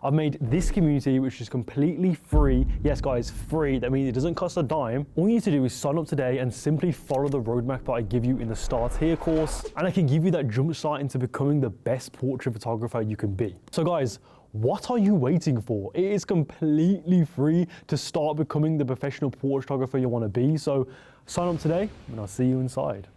I've made this community, which is completely free. Yes, guys, free. That means it doesn't cost a dime. All you need to do is sign up today and simply follow the roadmap that I give you in the Start Here course. And I can give you that jump start into becoming the best portrait photographer you can be. So guys, what are you waiting for? It is completely free to start becoming the professional portrait photographer you want to be. So sign up today and I'll see you inside.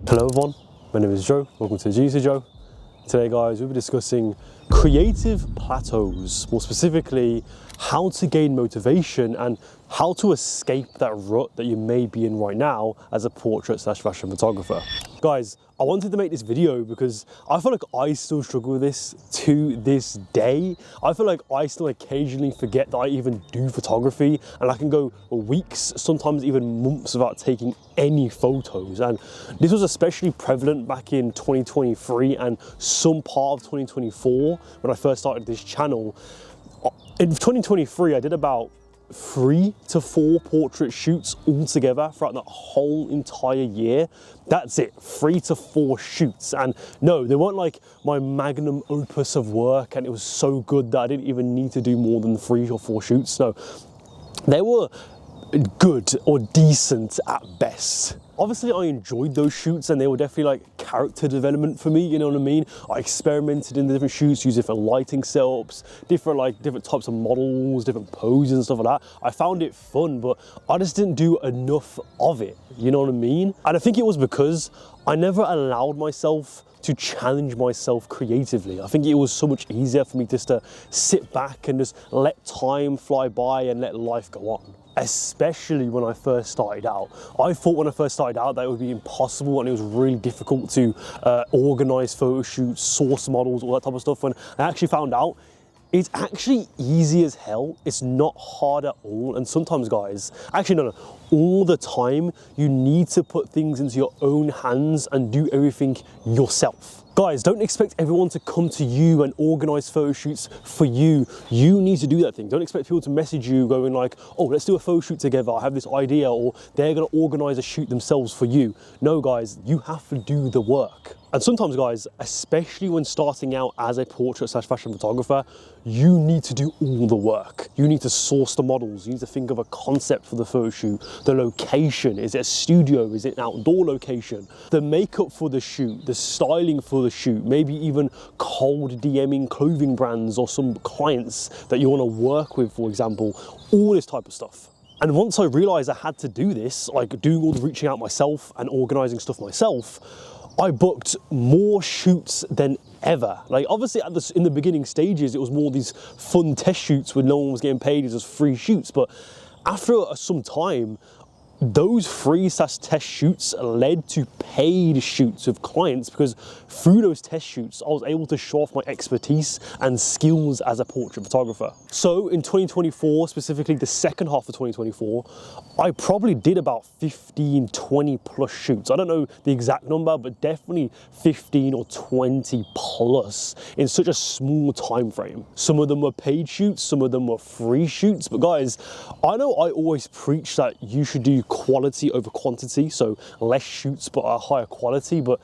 Hello everyone, my name is Joe. Welcome to GC Joe. Today guys, we'll be discussing creative plateaus, more specifically how to gain motivation and how to escape that rut that you may be in right now as a portrait/fashion photographer. Guys, I wanted to make this video because I feel like I still struggle with this to this day. I feel like I still occasionally forget that I even do photography, and I can go weeks, sometimes even months without taking any photos. And this was especially prevalent back in 2023 and some part of 2024 when I first started this channel. In 2023, I did about 3 to 4 portrait shoots altogether throughout that whole entire year. That's it, 3 to 4 shoots. And no, they weren't like my magnum opus of work and it was so good that I didn't even need to do more than 3 or 4 shoots. No, they were good or decent at best. Obviously I enjoyed those shoots and they were definitely like character development for me, you know what I mean? I experimented in the different shoots, used different lighting setups, different types of models, different poses and stuff like that. I found it fun, but I just didn't do enough of it, you know what I mean? And I think it was because I never allowed myself to challenge myself creatively. I think it was so much easier for me just to sit back and just let time fly by and let life go on. Especially when I first started out. I thought when I first started out that it would be impossible and it was really difficult to organize photo shoots, source models, all that type of stuff. When I actually found out it's actually easy as hell. It's not hard at all. And sometimes guys, actually no, all the time, you need to put things into your own hands and do everything yourself. Guys, don't expect everyone to come to you and organize photo shoots for you. You need to do that thing. Don't expect people to message you going like, oh, let's do a photo shoot together. I have this idea, or they're gonna organize a shoot themselves for you. No guys, you have to do the work. And sometimes guys, especially when starting out as a portrait/fashion photographer, you need to do all the work. You need to source the models. You need to think of a concept for the photo shoot, the location. Is it a studio? Is it an outdoor location? The makeup for the shoot, the styling for the shoot, maybe even cold DMing clothing brands or some clients that you want to work with, for example, all this type of stuff. And once I realized I had to do this, like doing all the reaching out myself and organizing stuff myself, I booked more shoots than ever. Like obviously in the beginning stages, it was more these fun test shoots where no one was getting paid, it was free shoots. But after some time, those free/test shoots led to paid shoots with clients because through those test shoots, I was able to show off my expertise and skills as a portrait photographer. So in 2024, specifically the second half of 2024, I probably did about 15, 20 plus shoots. I don't know the exact number, but definitely 15 or 20 plus in such a small time frame. Some of them were paid shoots, some of them were free shoots. But guys, I know I always preach that you should do quality over quantity, so less shoots but a higher quality. But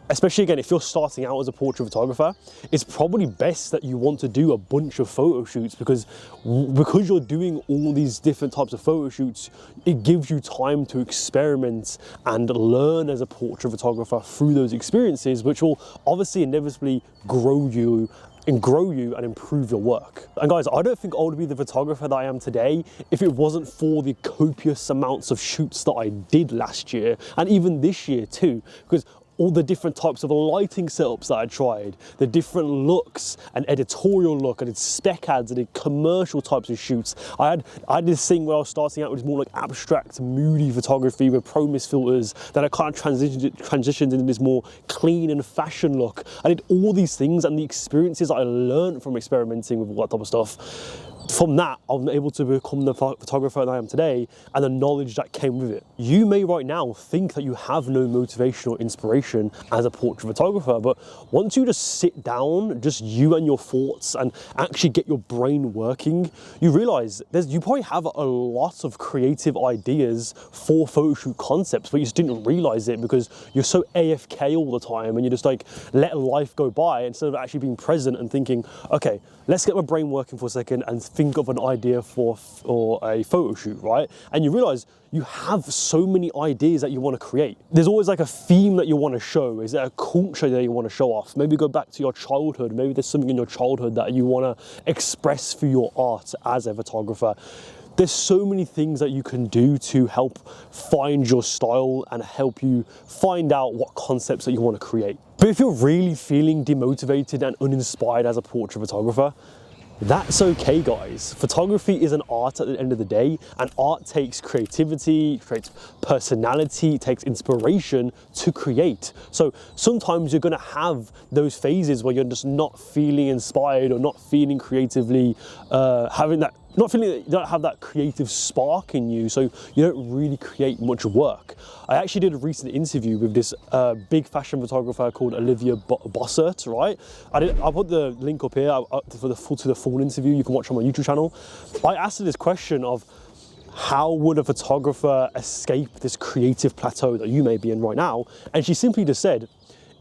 especially again, if you're starting out as a portrait photographer, it's probably best that you want to do a bunch of photo shoots because you're doing all these different types of photo shoots, it gives you time to experiment and learn as a portrait photographer through those experiences, which will obviously inevitably grow you and improve your work. And guys, I don't think I would be the photographer that I am today if it wasn't for the copious amounts of shoots that I did last year and even this year too, because all the different types of lighting setups that I tried, the different looks, an editorial look, I did spec ads, I did commercial types of shoots. I had this thing where I was starting out with more like abstract, moody photography with pro mist filters, then I kind of transitioned into this more clean and fashion look. I did all these things and the experiences I learned from experimenting with all that type of stuff. From that, I was able to become the photographer that I am today and the knowledge that came with it. You may right now think that you have no motivation or inspiration inspiration as a portrait photographer. But once you just sit down, just you and your thoughts, and actually get your brain working, you realize you probably have a lot of creative ideas for photo shoot concepts, but you just didn't realize it because you're so AFK all the time, and you just like let life go by instead of actually being present and thinking, okay, let's get my brain working for a second and think of an idea for a photo shoot, right? And you realize you have so many ideas that you want to create. There's always like a theme that you want to show. Is there a culture that you want to show off? Maybe go back to your childhood. Maybe there's something in your childhood that you want to express through your art as a photographer. There's so many things that you can do to help find your style and help you find out what concepts that you want to create. But if you're really feeling demotivated and uninspired as a portrait photographer, that's okay, guys. Photography is an art at the end of the day, and art takes creativity, it takes personality, it takes inspiration to create. So sometimes you're gonna have those phases where you're just not feeling inspired or not feeling creatively, you don't have that creative spark in you, so you don't really create much work. I actually did a recent interview with this big fashion photographer called Olivia Bossert, right? I'll put the link up here to the full interview. You can watch on my YouTube channel. I asked her this question of, how would a photographer escape this creative plateau that you may be in right now? And she simply just said,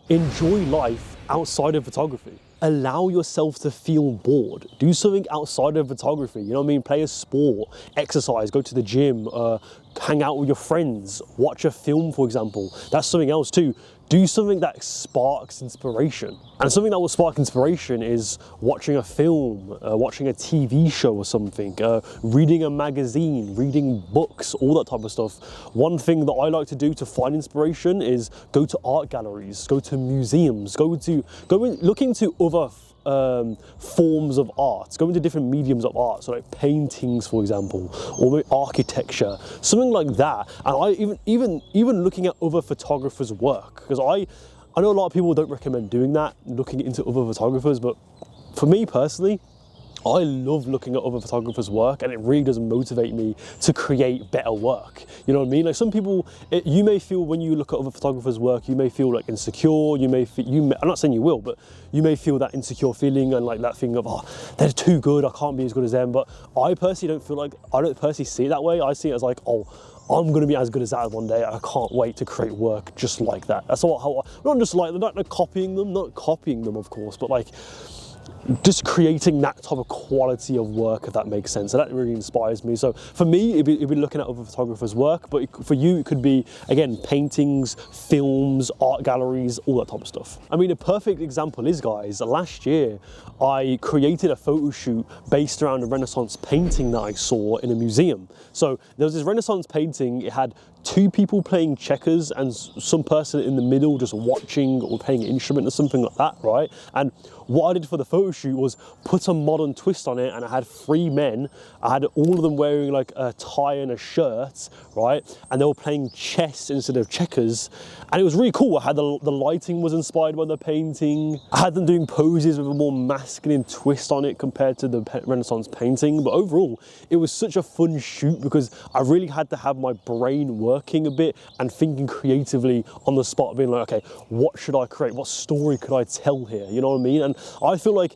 enjoy life outside of photography. Allow yourself to feel bored. Do something outside of photography. You know what I mean? Play a sport, exercise, go to the gym, hang out with your friends, watch a film, for example. That's something else too. Do something that sparks inspiration. And something that will spark inspiration is watching a film, watching a TV show or something, reading a magazine, reading books, all that type of stuff. One thing that I like to do to find inspiration is go to art galleries, go to museums, look into other forms of art, go into different mediums of art, so like paintings, for example, or architecture, something like that. And I even looking at other photographers' work, because I know a lot of people don't recommend doing that, looking into other photographers, but for me personally, I love looking at other photographers' work, and it really does motivate me to create better work. You know what I mean? Like some people, you may feel when you look at other photographers' work, you may feel like insecure. I'm not saying you will, but you may feel that insecure feeling and like that thing of, oh, they're too good, I can't be as good as them. But I personally don't personally see it that way. I see it as like, oh, I'm going to be as good as that one day. I can't wait to create work just like that. That's not just like, not copying them, of course, but like, just creating that type of quality of work, if that makes sense. So that really inspires me. So for me, it'd be looking at other photographers' work, but for you, it could be, again, paintings, films, art galleries, all that type of stuff. I mean, a perfect example is, guys, last year, I created a photo shoot based around a Renaissance painting that I saw in a museum. So there was this Renaissance painting, it had two people playing checkers and some person in the middle just watching or playing an instrument or something like that, right? And what I did for the photo shoot was put a modern twist on it, and I had three men. I had all of them wearing like a tie and a shirt, right? And they were playing chess instead of checkers. And it was really cool. I had the lighting was inspired by the painting. I had them doing poses with a more masculine twist on it compared to the Renaissance painting. But overall, it was such a fun shoot because I really had to have my brain working a bit and thinking creatively on the spot, being like, okay, what should I create? What story could I tell here? You know what I mean? And I feel like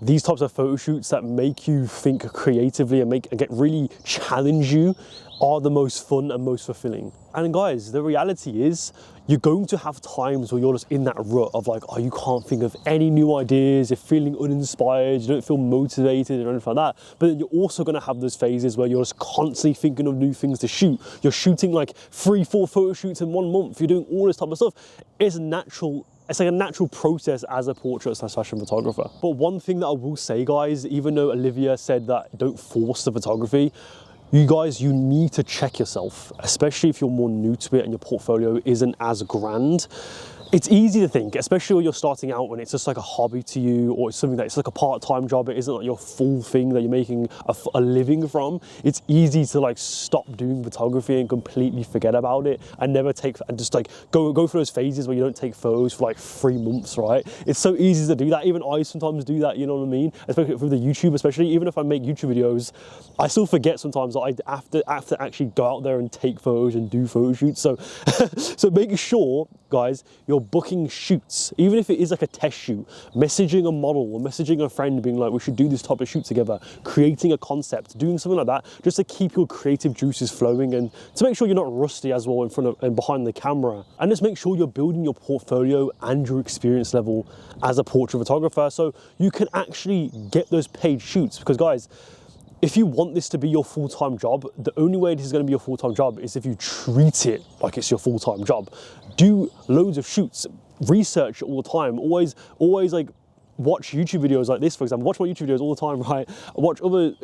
these types of photo shoots that make you think creatively and really challenge you are the most fun and most fulfilling. And guys, the reality is you're going to have times where you're just in that rut of like, oh, you can't think of any new ideas, you're feeling uninspired, you don't feel motivated or anything like that. But then you're also going to have those phases where you're just constantly thinking of new things to shoot. You're shooting like 3-4 photo shoots in 1 month. You're doing all this type of stuff. It's like a natural process as a portrait/fashion photographer. But one thing that I will say, guys, even though Olivia said that don't force the photography, you guys, you need to check yourself, especially if you're more new to it and your portfolio isn't as grand. It's easy to think, especially when you're starting out, when it's just like a hobby to you, or it's something that's like a part-time job, it isn't like your full thing that you're making a living from. It's easy to like stop doing photography and completely forget about it and just like go through those phases where you don't take photos for like 3 months, right? It's so easy to do that. Even I sometimes do that, you know what I mean? Especially with the YouTube, especially even if I make YouTube videos, I still forget sometimes that I have to actually go out there and take photos and do photo shoots. So, so make sure, guys, your booking shoots, even if it is like a test shoot, messaging a model or messaging a friend being like, we should do this type of shoot together, creating a concept, doing something like that, just to keep your creative juices flowing and to make sure you're not rusty as well in front of and behind the camera. And just make sure you're building your portfolio and your experience level as a portrait photographer so you can actually get those paid shoots. Because guys, if you want this to be your full-time job, the only way this is going to be your full-time job is if you treat it like it's your full-time job. Do loads of shoots, research all the time, always like watch YouTube videos like this, for example. Watch my YouTube videos all the time, right? Watch other,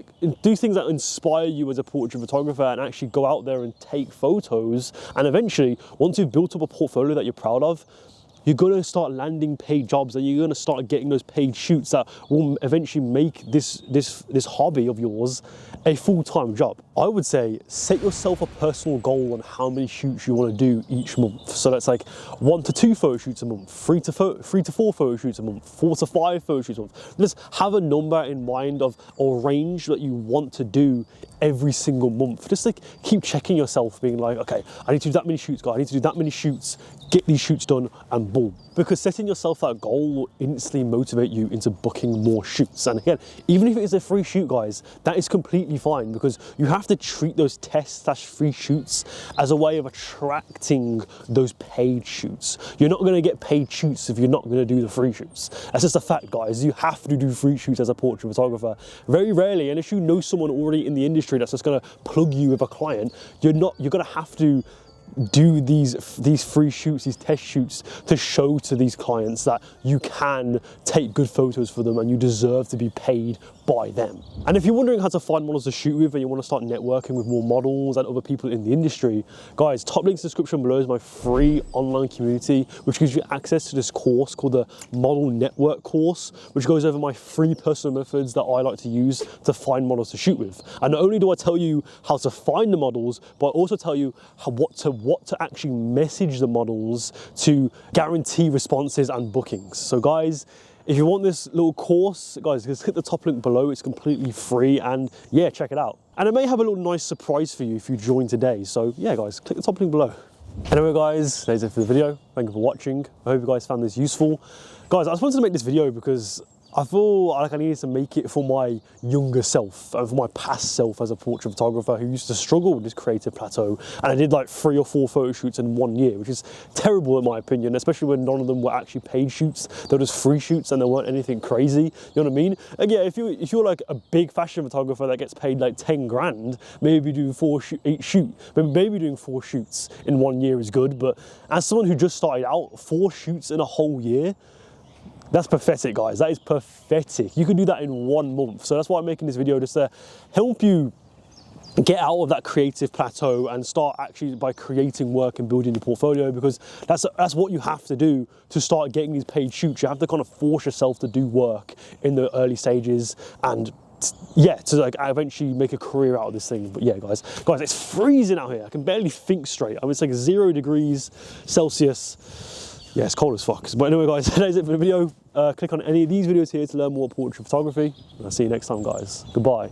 do things that inspire you as a portrait photographer and actually go out there and take photos. And eventually, once you've built up a portfolio that you're proud of, you're gonna start landing paid jobs and you're gonna start getting those paid shoots that will eventually make this hobby of yours a full-time job. I would say set yourself a personal goal on how many shoots you want to do each month. So that's like 1 to 2 photo shoots a month, 3 to 4 photo shoots a month, 4 to 5 photo shoots a month. Just have a number in mind of or range that you want to do every single month. Just like keep checking yourself, being like, okay, I need to do that many shoots, guys. I need to do that many shoots, get these shoots done, and boom. Because setting yourself that goal will instantly motivate you into booking more shoots. And again, even if it is a free shoot, guys, that is completely fine because you have to treat those test/free shoots as a way of attracting those paid shoots. You're not going to get paid shoots if you're not going to do the free shoots. That's just a fact, guys. You have to do free shoots as a portrait photographer. Very rarely, and if you know someone already in the industry that's just going to plug you with a client, you're going to have to do these free shoots, these test shoots to show to these clients that you can take good photos for them and you deserve to be paid by them. And if you're wondering how to find models to shoot with and you want to start networking with more models and other people in the industry, guys, top link in the description below is my free online community, which gives you access to this course called the Model Network course, which goes over my free personal methods that I like to use to find models to shoot with. And not only do I tell you how to find the models, but I also tell you what to actually message the models to guarantee responses and bookings. So guys, if you want this little course, guys, just hit the top link below. It's completely free and yeah, check it out. And it may have a little nice surprise for you if you join today. So yeah, guys, click the top link below. Anyway, guys, that's it for the video. Thank you for watching. I hope you guys found this useful. Guys, I just wanted to make this video because I feel like I needed to make it for my younger self and for my past self as a portrait photographer who used to struggle with this creative plateau. And I did like 3 or 4 photo shoots in 1 year, which is terrible in my opinion, especially when none of them were actually paid shoots. They were just free shoots and they weren't anything crazy. You know what I mean? And yeah, if you're like a big fashion photographer that gets paid like 10 grand, maybe doing 8 shoots, maybe doing 4 shoots in 1 year is good. But as someone who just started out, 4 shoots in a whole year, that's pathetic, guys. That is pathetic. You can do that in 1 month. So that's why I'm making this video, just to help you get out of that creative plateau and start actually by creating work and building your portfolio, because that's what you have to do to start getting these paid shoots. You have to kind of force yourself to do work in the early stages and yeah, to like eventually make a career out of this thing. But yeah, guys, it's freezing out here. I can barely think straight. I mean, it's like 0 degrees Celsius. Yeah, it's cold as fuck. But anyway, guys, that is it for the video. Click on any of these videos here to learn more portrait photography. And I'll see you next time, guys. Goodbye.